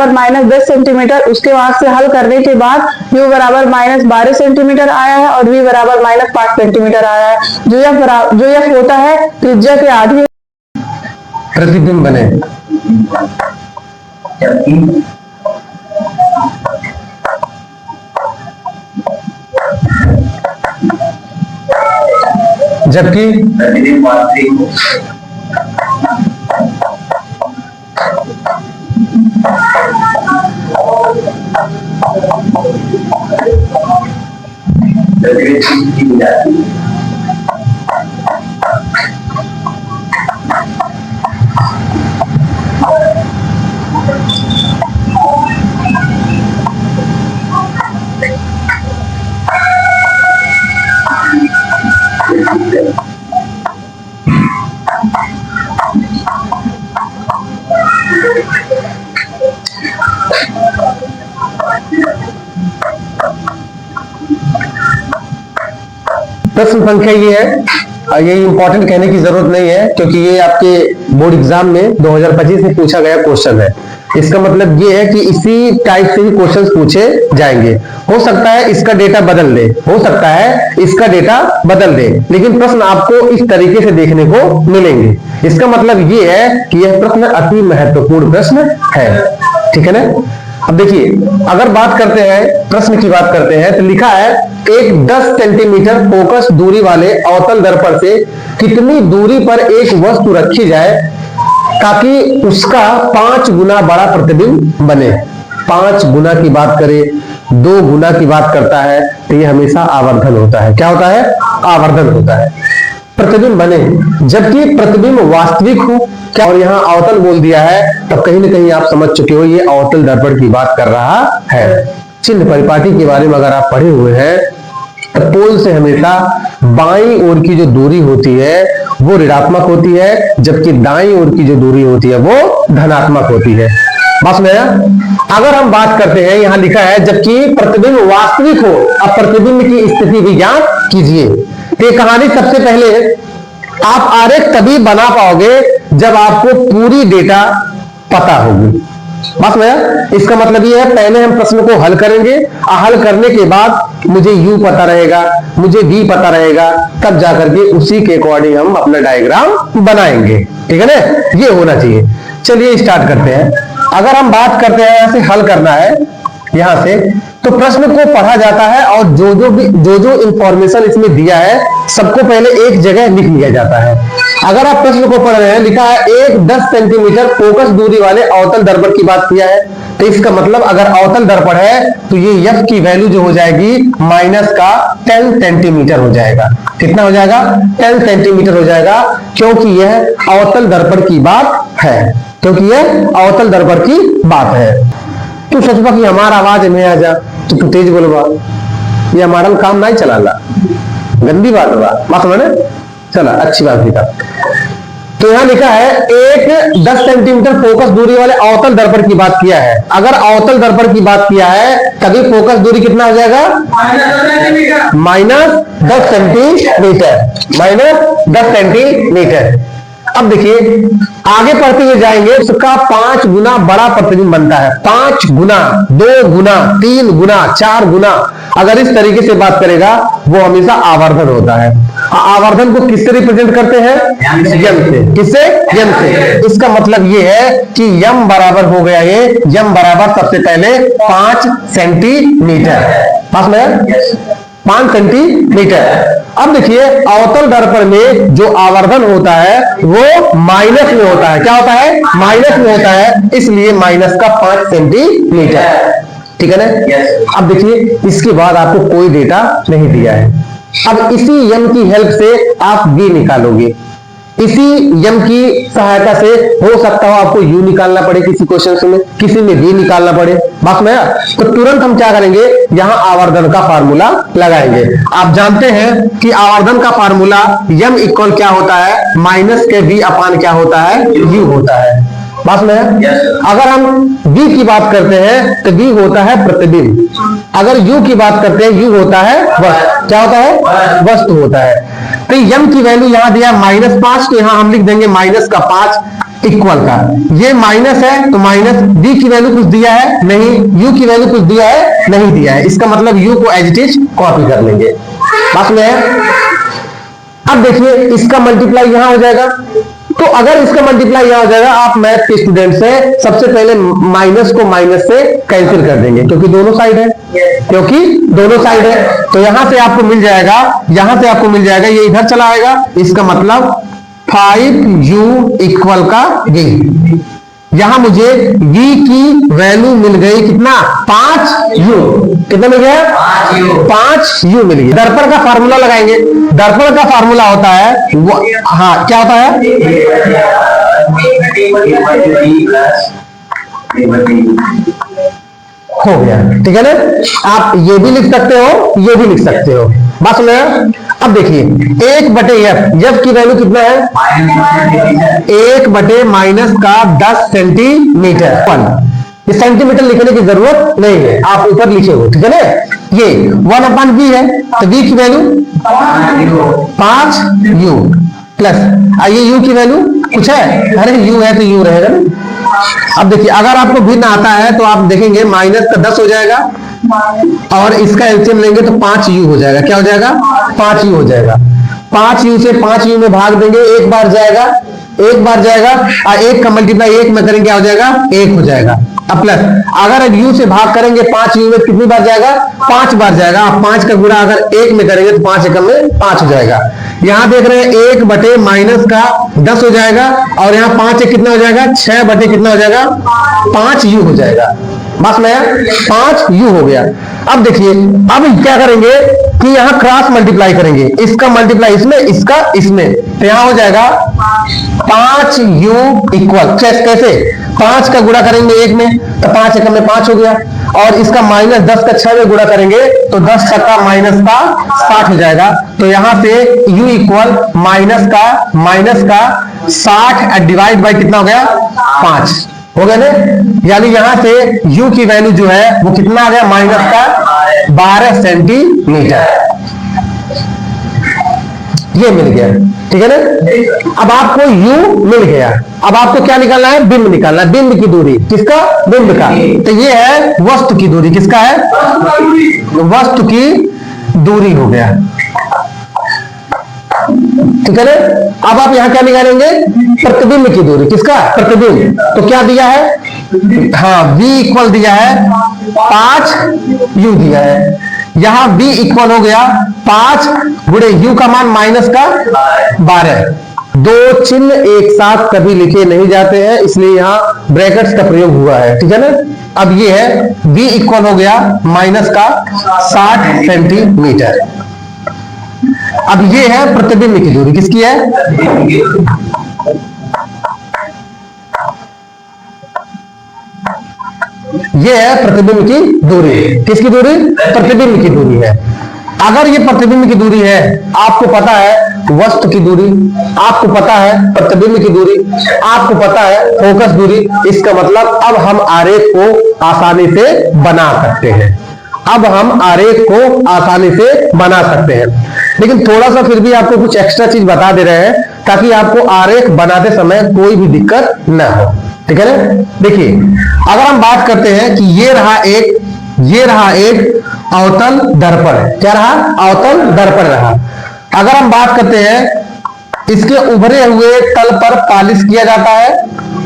बराबर -10 सेंटीमीटर, उसके वहां से हल करने के बाद u बराबर -12 सेंटीमीटर आया है और v बराबर -5 सेंटीमीटर आया है। जो यह होता है त्रिज्या के आधी प्रतिबिंब बने। जबकि प्रश्न संख्या ये है, ये इंपॉर्टेंट कहने की जरूरत नहीं है क्योंकि ये आपके बोर्ड एग्जाम में 2025 में पूछा गया क्वेश्चन है। इसका मतलब ये है कि इसी टाइप से ही क्वेश्चंस पूछे जाएंगे। हो सकता है इसका डेटा बदल दे, हो सकता है इसका डेटा बदल दे, लेकिन प्रश्न आपको इस तरीके से देखने को मिलेंगे। इसका मतलब ये है कि यह प्रश्न अति महत्वपूर्ण प्रश्न है। ठीक है ना। अब देखिए, अगर बात करते हैं प्रश्न की बात करते हैं तो लिखा है एक 10 सेंटीमीटर फोकस दूरी वाले अवतल दर्पण से कितनी दूरी पर एक वस्तु रखी जाए ताकि उसका 5 गुना बड़ा प्रतिबिंब बने। 5 गुना की बात करें, 2 गुना की बात करता है तो ये हमेशा आवर्धन होता है। क्या होता है? आवर्धन होता है। प्रतिबिंब बने, जबकि प्रतिबिंब वास्तविक हो क्या, और यहाँ अवतल बोल दिया है, तब कहीं ना कहीं आप समझ चुके हो ये अवतल दर्पण की बात कर रहा है। चिन्ह परिपाटी के बारे में अगर आप पढ़े हुए हैं तो पोल से हमेशा बाईं ओर की जो दूरी होती है वो ऋणात्मक होती है, जबकि दाईं ओर की जो दूरी होती है वो धनात्मक होती है। बस में अगर हम बात करते हैं, यहां लिखा है जबकि प्रतिबिंब वास्तविक हो, अब प्रतिबिंब की स्थिति भी ज्ञात कीजिए। ये कहानी सबसे पहले आप आरेख तभी बना पाओगे जब आपको पूरी डेटा पता होगी। बस में इसका मतलब ये है, पहले हम प्रश्न को हल करेंगे, हल करने के बाद मुझे u पता रहेगा, मुझे v पता रहेगा, तब जाकर के उसी के अकॉर्डिंग हम अपना डायग्राम बनाएंगे। ठीक है ना, ये होना चाहिए। चलिए स्टार्ट करते हैं। अगर हम बात करते हैं यहां से हल करना है, यहां से तो प्रश्न को पढ़ा जाता है और जो इंफॉर्मेशन इसमें दिया है सबको पहले एक जगह लिख लिया जाता है। अगर आप प्रश्न को पढ़ रहे हैं, लिखा है एक 10 सेंटीमीटर फोकस दूरी वाले अवतल दर्पण की बात किया है, तो इसका मतलब अगर अवतल दर्पण है तो ये f की वैल्यू जो हो जाएगी माइनस का 10 सेंटीमीटर हो जाएगा। कितना हो जाएगा? 10 सेंटीमीटर हो जाएगा, क्योंकि यह अवतल दर्पण की बात है, क्योंकि यह अवतल दर्पण की बात है। तू सोचबा कि हमारा आवाज में आ जा तो तू तेज बोलबा, ये हमारा काम नहीं चलाला, गंदी बात बा। बात समझे? चला, अच्छी बात लिखा। तो यहां लिखा है एक 10 सेंटीमीटर फोकस दूरी वाले अवतल दर्पण की बात किया है। अगर अवतल दर्पण की बात किया है तभी फोकस दूरी कितना हो जाएगा? -10 सेंटीमीटर, -10 सेंटीमीटर। अब देखिए आगे पढ़ते हुए जाएंगे, उसका 5 गुना बड़ा प्रतिबिंब बनता है। 5 गुना, 2 गुना, 3 गुना, 4 गुना, अगर इस तरीके से बात करेगा वो हमेशा आवर्धन होता है। आवर्धन को किससे रिप्रेजेंट करते हैं? यम से। किससे? यम से। इसका मतलब ये है कि यम बराबर हो गया, ये यम बराबर सबसे पहले 5 सेंटीमीटर। पास में 5 सेंटीमीटर। अब देखिए अवतल दर्पण में जो आवर्धन होता है वो माइनस में होता है। क्या होता है? माइनस में होता है, इसलिए माइनस का 5 सेंटीमीटर। ठीक है ना। अब देखिए इसके बाद आपको कोई डेटा नहीं दिया है। अब इसी यम की हेल्प से आप v निकालोगे। इसी यम की सहायता से हो सकता हो आपको u निकालना पड़े किसी क्वेश्चन में, किसी में v निकालना पड़े। बात में तो तुरंत हम क्या करेंगे, यहां आवर्धन का फार्मूला लगाएंगे। आप जानते हैं कि आवर्धन का फार्मूला यम इक्वल क्या होता है? माइनस के v अपान क्या होता है? u होता है। बात में अगर हम v की बात करते हैं तो v होता है प्रतिबिंब, अगर u की बात करते हैं u होता है वस्तु। क्या होता है? वस्तु होता है। तो यम की वैल्यू यहां दिया -5, तो यहां हम लिख देंगे -5। इक्वल का। ये माइनस है तो माइनस, v की वैल्यू कुछ दिया है नहीं, u की वैल्यू कुछ दिया है नहीं दिया है, इसका मतलब u को एज इट इज कॉपी कर लेंगे। बात में है। अब देखिए इसका मल्टीप्लाई यहां हो जाएगा, तो अगर इसका मल्टीप्लाई यहां हो जाएगा, आप मैथ के स्टूडेंट से सबसे पहले माइनस को माइनस से कैंसिल कर देंगे, क्योंकि दोनों साइड है, क्योंकि दोनों साइड है। तो यहां से आपको मिल जाएगा, यहां से आपको मिल जाएगा, ये इधर चला आएगा, इसका मतलब 5u इक्वल का ये। यहां मुझे v की वैल्यू मिल गई कितना, 5u। कितना मिल गया, 5u मिल गया। दर्पण का फार्मूला लगाएंगे। दर्पण का फार्मूला होता है वो, हाँ क्या होता है, हो गया, ठीक है ना। आप ये भी लिख सकते हो, ये भी लिख सकते हो। बस में अब देखिए 1/f, f की वैल्यू कितना है, 1/- का 10 सेंटीमीटर। ये सेंटीमीटर लिखने की जरूरत नहीं है, आप ऊपर लिखे हो, ठीक है ना। ये 1/v है, तो v की वैल्यू 5u प्लस ये u की वैल्यू कुछ है, अरे u है तो u रहेगा ना। अब देखिए अगर आपको भिन्न आता है तो आप देखेंगे माइनस का 10 हो जाएगा और इसका एलसीएम लेंगे तो 5u हो जाएगा। क्या हो जाएगा, 5u हो जाएगा। 5u से 5u में भाग देंगे, एक बार जाएगा, एक बार जाएगा, और एक का मल्टीप्लाई एक में करेंगे, क्या हो जाएगा, 1 हो जाएगा। अब प्लस अगर अब u से भाग करेंगे 5u में कितनी बार जाएगा, 5 बार जाएगा। आप 5 का गुणा अगर 1 में करेंगे तो 5 एकम में 5 हो जाएगा। यहां देख रहे हैं 1/- का 10 हो जाएगा, और यहाँ 5 कितना हो जाएगा, 6 कितना हो जाएगा, 5u हो जाएगा। बस में 5u हो गया। अब देखिए अब क्या करेंगे कि यहां क्रॉस मल्टीप्लाई करेंगे, इसका मल्टीप्लाई इसमें, इसका इसमें, तो यहां हो जाएगा 5u इक्वल, कैसे 5 का गुणा करेंगे 1 में तो 5 एकम में 5 हो गया, और इसका माइनस 10 का 6 में गुणा करेंगे तो 10 छक्का माइनस का 60 हो जाएगा। तो यहां से u इक्वल माइनस का 60 डिवाइड बाई कितना हो गया, 5 हो गया ना। यानी यहां से u की वैल्यू जो है वो कितना आ गया, माइनस का 12 सेंटीमीटर। ये मिल गया, ठीक है ना। अब आपको u मिल गया, अब आपको क्या निकालना है, बिंब निकालना है। बिंब की दूरी, किसका, बिंब का। तो ये है वस्तु की दूरी, किसका है, वस्तु की दूरी हो गया, ठीक है ना। अब आप यहां क्या निकालेंगे, प्रतिबिंब की दूरी, किसका, प्रतिबिंब। तो क्या दिया है, हाँ v इक्वल दिया है 5u दिया है। यहां v इक्वल हो गया 5 गुणे u का मान माइनस का 12। दो चिन्ह एक साथ कभी लिखे नहीं जाते हैं, इसलिए यहां ब्रैकेट्स का प्रयोग हुआ है, ठीक है ना। अब ये है v इक्वल हो गया माइनस का 60 सेंटीमीटर। अब ये है प्रतिबिंब की दूरी, किसकी है, ये है प्रतिबिंब की दूरी। किसकी दूरी, प्रतिबिंब की दूरी है। अगर ये प्रतिबिंब की दूरी है, आपको पता है वस्तु की दूरी, आपको पता है प्रतिबिंब की दूरी, आपको पता है फोकस दूरी, इसका मतलब अब हम आरेख को आसानी से बना सकते हैं। अब हम आरेख को आसानी से बना सकते हैं, लेकिन थोड़ा सा फिर भी आपको कुछ एक्स्ट्रा चीज बता दे रहे हैं ताकि आपको आरेख बनाते समय कोई भी दिक्कत न हो, ठीक है ना। देखिए अगर हम बात करते हैं कि ये रहा एक अवतल दर्पण, क्या रहा, अवतल दर्पण रहा। अगर हम बात करते हैं इसके उभरे हुए तल पर पालिश किया जाता है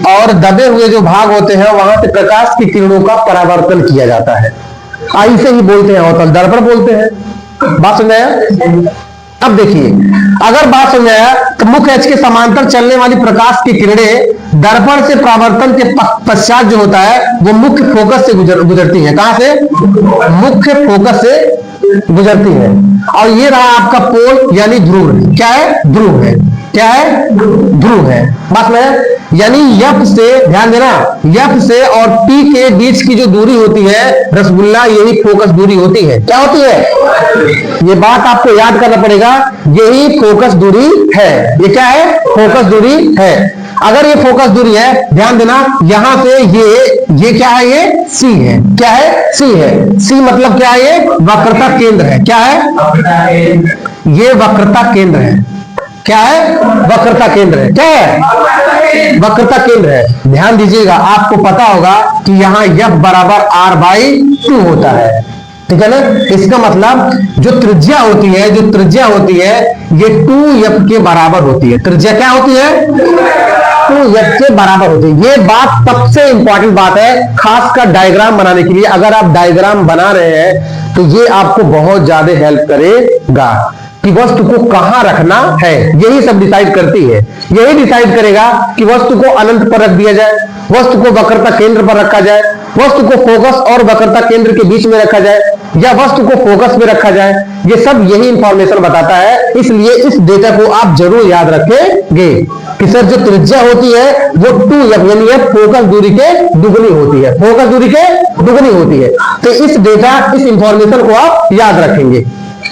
और दबे हुए जो भाग होते हैं वहां से प्रकाश की किरणों का परावर्तन किया जाता है, इसे ही बोलते हैं अवतल दर्पण बोलते हैं। बात समझ आया। अब देखिए अगर बात समझ आया तो मुख्य अक्ष के समांतर चलने वाली प्रकाश की किरणें दर्पण से परावर्तन के पश्चात जो होता है वो मुख्य फोकस से गुजरती है। कहां से, मुख्य फोकस से गुजरती है। और ये रहा आपका पोल यानी ध्रुव, क्या है, ध्रुव है, क्या है, ध्रुव है। बात में यानी F से, ध्यान देना, F से और P के बीच की जो दूरी होती है रसगुल्ला, यही फोकस दूरी होती है। क्या होती है, ये बात आपको याद करना पड़ेगा, यही फोकस दूरी है। ये क्या है, फोकस दूरी है। अगर ये फोकस दूरी है, ध्यान देना, यहां से ये क्या है, ये C है, क्या है, C है। C मतलब क्या है, ये वक्रता केंद्र है, क्या है, ये वक्रता केंद्र है। क्या है? वक्रता केंद्र है। क्या है? वक्रता केंद्र है। ध्यान दीजिएगा, आपको पता होगा कि यहां F बराबर R/2 होता है, ठीक है ना। इसका मतलब जो त्रिज्या होती है, ये 2F के बराबर होती है। त्रिज्या क्या होती है? 2F के बराबर होती है। ये बात सबसे इंपॉर्टेंट बात है, खासकर डायग्राम बनाने के लिए। अगर आप डायग्राम बना रहे हैं तो ये आपको बहुत ज्यादा हेल्प करेगा कि वस्तु को कहां रखना है। यही सब डिसाइड करती है। यही डिसाइड करेगा कि वस्तु को अनंत पर रख दिया जाए, वस्तु को वक्रता केंद्र पर रखा जाए, वस्तु को फोकस और वक्रता केंद्र के बीच में रखा जाए, या वस्तु को फोकस में रखा जाए। ये सब यही इंफॉर्मेशन बताता है। इसलिए इस डेटा को आप जरूर याद रखेंगे कि सर जो त्रिज्या होती है वो 2F यानी फोकस दूरी के दुगनी होती है। फोकस दूरी के दुगनी होती है। तो इस डेटा, इस इंफॉर्मेशन को आप याद रखेंगे।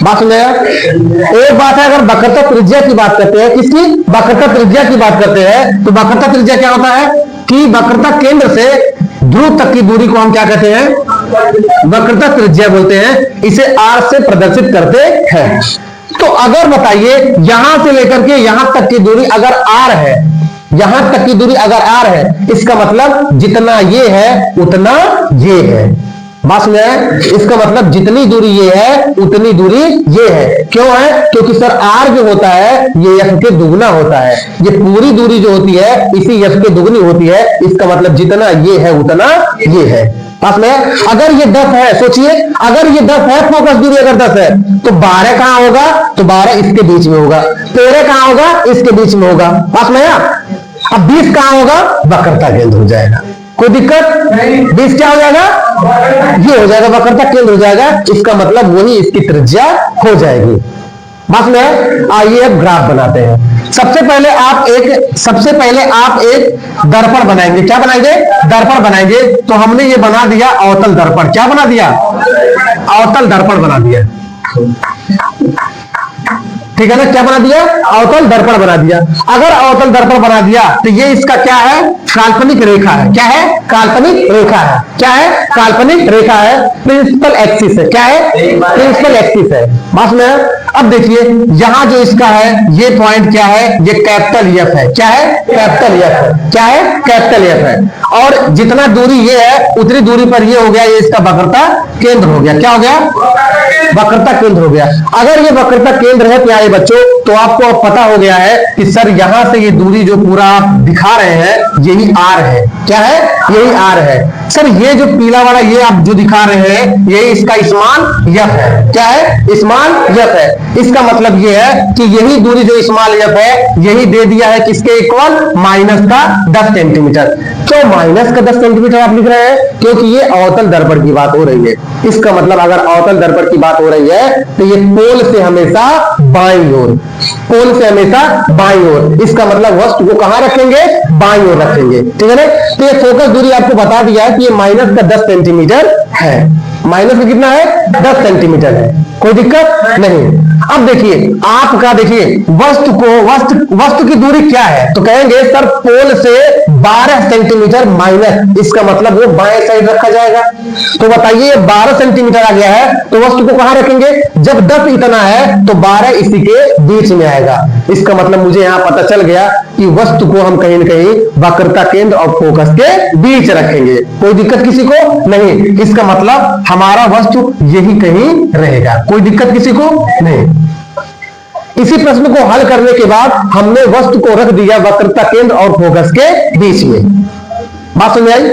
बात समझ आया? एक बात है, अगर वक्रता त्रिज्या की बात करते हैं, किसकी? वक्रता त्रिज्या की बात करते हैं, तो वक्रता त्रिज्या क्या होता है कि वक्रता केंद्र से ध्रुव तक की दूरी को हम क्या कहते हैं? वक्रता त्रिज्या बोलते हैं। इसे R से प्रदर्शित करते हैं। तो अगर बताइए, यहां से लेकर के यहां तक की दूरी अगर R है, यहां तक की दूरी अगर R है, इसका मतलब जितना ये है उतना ये है। बात समझ आए? इसका मतलब जितनी दूरी ये है उतनी दूरी ये है। क्यों है? क्योंकि सर R जो होता है ये F के दुगना होता है। ये पूरी दूरी जो होती है इसी F के दुगनी होती है। इसका मतलब जितना ये है उतना ये है। पास में अगर ये 10 है, सोचिए अगर ये 10 है, फोकस दूरी अगर 10 है, तो 12 कहां होगा? तो 12 इसके बीच में होगा। 13 कहां होगा? इसके बीच में होगा। पास में अब 20 कहां होगा? वक्रता केंद्र हो जाएगा। कोई दिक्कत? 20 क्या हो जाएगा? ये हो जाएगा, वक्रता केंद्र हो जाएगा। इसका मतलब वही इसकी त्रिज्या हो जाएगी। बस में आइए अब ग्राफ बनाते हैं। सबसे पहले आप एक दर्पण बनाएंगे। क्या बनाएंगे? दर्पण बनाएंगे। तो हमने ये बना दिया अवतल दर्पण। क्या बना दिया? अवतल दर्पण बना दिया, ठीक है ना। क्या बना दिया? अवतल दर्पण बना दिया। अगर अवतल दर्पण बना दिया तो ये इसका क्या है? काल्पनिक रेखा है। क्या है? काल्पनिक रेखा है। क्या है? काल्पनिक रेखा है। प्रिंसिपल एक्सिस है। क्या है? प्रिंसिपल एक्सिस है। बस में अब देखिए, यहां जो इसका है ये पॉइंट क्या है? ये कैपिटल F है। क्या है? कैपिटल F है। क्या है? कैपिटल F है। और जितना दूरी ये है उतनी दूरी पर ये हो गया, ये इसका वक्रता केंद्र हो गया। क्या हो गया? वक्रता केंद्र हो गया। अगर ये वक्रता केंद्र है प्यारे बच्चों, तो आपको पता हो गया है कि सर यहां से ये दूरी जो पूरा आप दिखा रहे हैं यही R है। क्या है? यही R है। सर ये जो पीला वाला ये आप जो दिखा रहे हैं ये इसका स्मॉल F है। क्या है? स्मॉल F है। इसका मतलब ये है कि यही दूरी जो स्मॉल F है यही दे दिया है किसके इक्वल? माइनस का 10 सेंटीमीटर। क्यों माइनस का 10 सेंटीमीटर आप लिख रहे हैं? क्योंकि ये अवतल दर्पण की बात हो रही है। इसका मतलब अगर अवतल दर्पण की बात हो रही है तो ये पोल से हमेशा बाईं ओर, पोल से हमेशा बाईं ओर। इसका मतलब वस्तु को कहां रखेंगे? बाईं ओर रखेंगे, ठीक है ना। तो ये फोकस दूरी आपको बता दिया है कि ये माइनस का 10 सेंटीमीटर है। माइनस में कितना है? 10 सेंटीमीटर है। कोई दिक्कत नहीं। अब देखिए, आपका देखिए वस्तु की दूरी क्या है? तो कहेंगे सर पोल से 12 सेंटीमीटर माइनस, इसका मतलब वो बाएं साइड रखा जाएगा। तो बताइए 12 सेंटीमीटर आ गया है तो वस्तु को कहां रखेंगे? जब 10 इतना है तो 12 इसी के बीच में आएगा। इसका मतलब मुझे यहां पता चल गया कि वस्तु को हम कहीं न कहीं वक्रता केंद्र और फोकस के बीच रखेंगे। कोई दिक्कत किसी को नहीं। इसका मतलब हमारा वस्तु यही कहीं रहेगा। कोई दिक्कत किसी को नहीं। इसी प्रश्न को हल करने के बाद हमने वस्तु को रख दिया वक्रता केंद्र और फोकस के बीच में। बात समझ आई?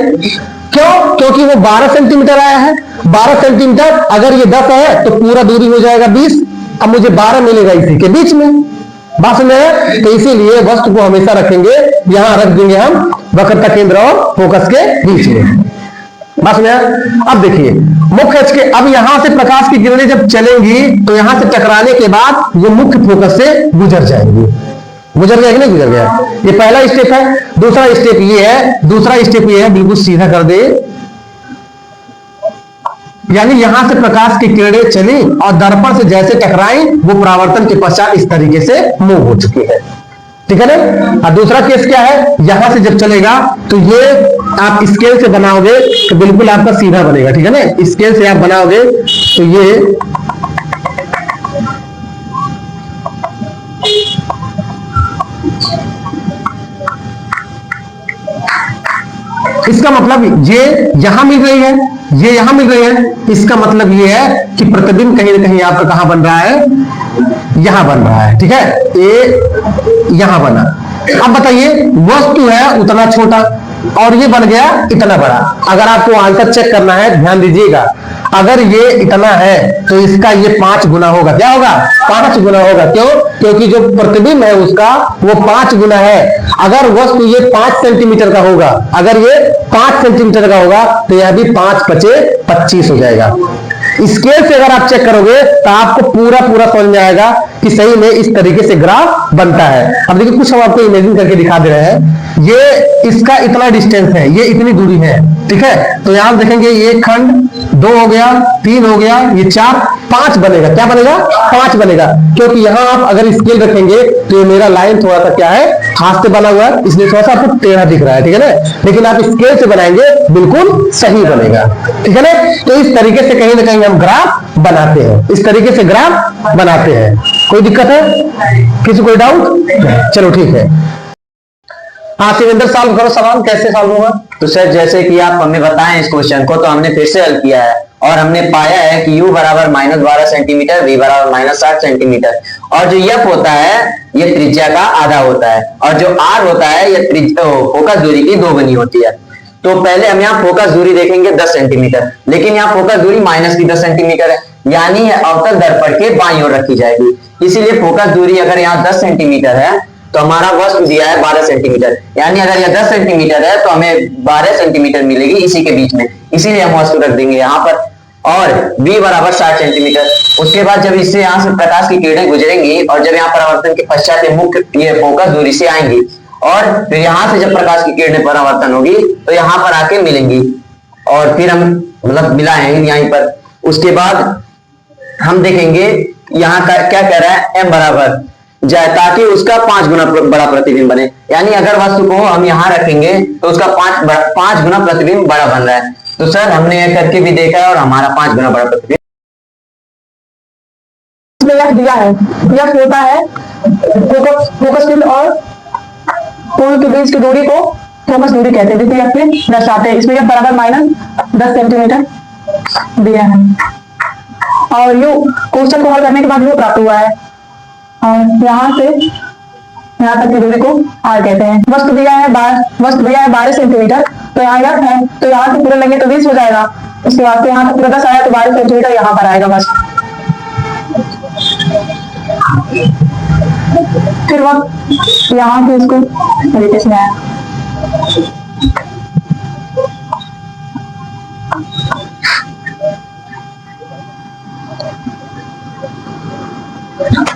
क्यों? क्योंकि वो 12 सेंटीमीटर आया है। 12 सेंटीमीटर अगर ये 10 है तो पूरा दूरी हो जाएगा 20। अब मुझे 12 मिलेगा इसी के बीच में। बात समझ आया? तो इसीलिए वस्तु को हमेशा रखेंगे, यहां रख देंगे हम वक्रता केंद्र और फोकस के बीच में। बस में अब देखिए मुख्य अक्ष के, अब यहां से प्रकाश की किरणें जब चलेंगी तो यहां से टकराने के बाद ये मुख्य फोकस से गुजर जाएंगी। गुजर गया कि नहीं गुजर गया? ये पहला स्टेप है। दूसरा स्टेप ये है, बिल्कुल सीधा कर दे, यानी यहां से प्रकाश की किरणें चली और दर्पण से जैसे टकराई वो परावर्तन के पश्चात इस तरीके से मूव हो चुकी है। ठीक है ना। और दूसरा केस क्या है? यहां से जब चलेगा तो ये आप स्केल से बनाओगे तो बिल्कुल आपका सीधा बनेगा। ठीक है ना। स्केल से आप बनाओगे तो ये इसका मतलब ये यहां मिल रही है, ये यहां मिल रही है, इसका मतलब ये है कि प्रतिबिंब कहीं ना कहीं आपका कहां बन रहा है, यहां बन रहा है। ठीक है, ए यहां बना। अब बताइए, वस्तु है उतना छोटा और ये बन गया इतना बड़ा। अगर आपको आंसर चेक करना है, ध्यान दीजिएगा, अगर ये इतना है तो इसका ये 5 गुना होगा। क्या होगा? 5 गुना होगा। क्यों? क्योंकि जो प्रतिबिंब है उसका वो 5 गुना है। अगर वस्तु ये 5 सेंटीमीटर का होगा, अगर ये 5 सेंटीमीटर का होगा तो यह भी 5 पचे 25 हो जाएगा। स्केल से अगर आप चेक करोगे तो आपको पूरा समझ में आएगा कि सही में इस तरीके से ग्राफ बनता है। अब देखिए, कुछ हम आपको इमेजिन करके दिखा दे रहे हैं। ये इसका इतना डिस्टेंस है, ये इतनी दूरी है। ठीक है, तो यहां देखेंगे ये खंड 2 हो गया, 3 हो गया, ये 4, 5 बनेगा। क्या बनेगा? 5 बनेगा। क्योंकि यहां आप अगर स्केल रखेंगे तो ये मेरा लाइन थोड़ा सा क्या है, हाथ से बना हुआ है, इसलिए थोड़ा सा आपको टेढ़ा दिख रहा है। ठीक है ना, लेकिन आप स्केल से बनाएंगे बिल्कुल सही बनेगा। ठीक है ना, तो इस तरीके से कहीं ना कहीं हम ग्राफ बनाते हैं, इस तरीके से ग्राफ बनाते हैं। कोई दिक्कत है? किसी कोई डाउट? चलो ठीक है। हाँ शिवेंद्र, सॉल्व करो सवाल। कैसे सॉल्व होगा? तो सर जैसे कि आप हमें बताएं इस क्वेश्चन को, तो हमने फिर से हल किया है और हमने पाया है कि u बराबर -12 सेंटीमीटर, v बराबर -60 सेंटीमीटर, और जो f होता है ये त्रिज्या का आधा होता है, और जो r होता है ये फोकस दूरी की 2 गुनी होती है। तो पहले हम यहाँ फोकस दूरी देखेंगे 10 सेंटीमीटर, लेकिन यहाँ फोकस दूरी -10 सेंटीमीटर है, यानी अवतल दर्पण के बाईं ओर रखी जाएगी। इसीलिए फोकस दूरी अगर यहाँ 10 सेंटीमीटर है तो हमारा वस्तु दिया है 12 सेंटीमीटर, यानी अगर यह 10 सेंटीमीटर है तो हमें 12 सेंटीमीटर मिलेगी इसी के बीच में, इसीलिए हम वस्तु रख देंगे यहाँ पर। और v बराबर 60 सेंटीमीटर। उसके बाद जब इससे यहाँ से प्रकाश की किरणें गुजरेंगी और जब यहाँ परावर्तन के पश्चात मुख्य ये फोकस दूरी से आएंगी, और फिर यहाँ से जब प्रकाश की किरणें परावर्तन होगी तो यहाँ पर आके मिलेंगी, और फिर हम मतलब मिलाएंगे यहीं पर। उसके बाद हम देखेंगे यहाँ का क्या कह रहा है, m बराबर जाए ताकि उसका 5 गुना बड़ा प्रतिबिंब बने, यानी अगर वस्तु को हम यहाँ रखेंगे तो उसका 5 गुना प्रतिबिंब बड़ा बन रहा है। तो सर हमने यह करके भी देखा है और हमारा 5 गुना बड़ा प्रतिबिंब दिया है। यह होता है फोकस बिंदु और कोण के बीच की दूरी को फोकस दूरी कहते हैं, जिसे अपने दर्शाते हैं। इसमें यह बराबर -10 सेंटीमीटर दिया है, और यू क्वेश्चन को हल करने के बाद यू प्राप्त हुआ है, और यहाँ से यहाँ तक की दूरी को r कहते हैं। वस्तु दिया है 12 सेंटीमीटर, तो यहाँ यह है, तो यहाँ से पूरा लेंगे तो 20 हो जाएगा। उसके बाद से यहाँ तक पूरा 10 आया तो 12 सेंटीमीटर यहाँ पर आएगा बस। फिर वह यहाँ से इसको तरीके से आया।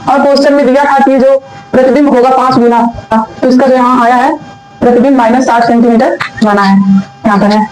और क्वेश्चन में दिया था कि जो प्रतिबिंब होगा 5 गुना, तो इसका जो यहाँ आया है प्रतिबिंब -60 सेंटीमीटर बना है, यहाँ पर है।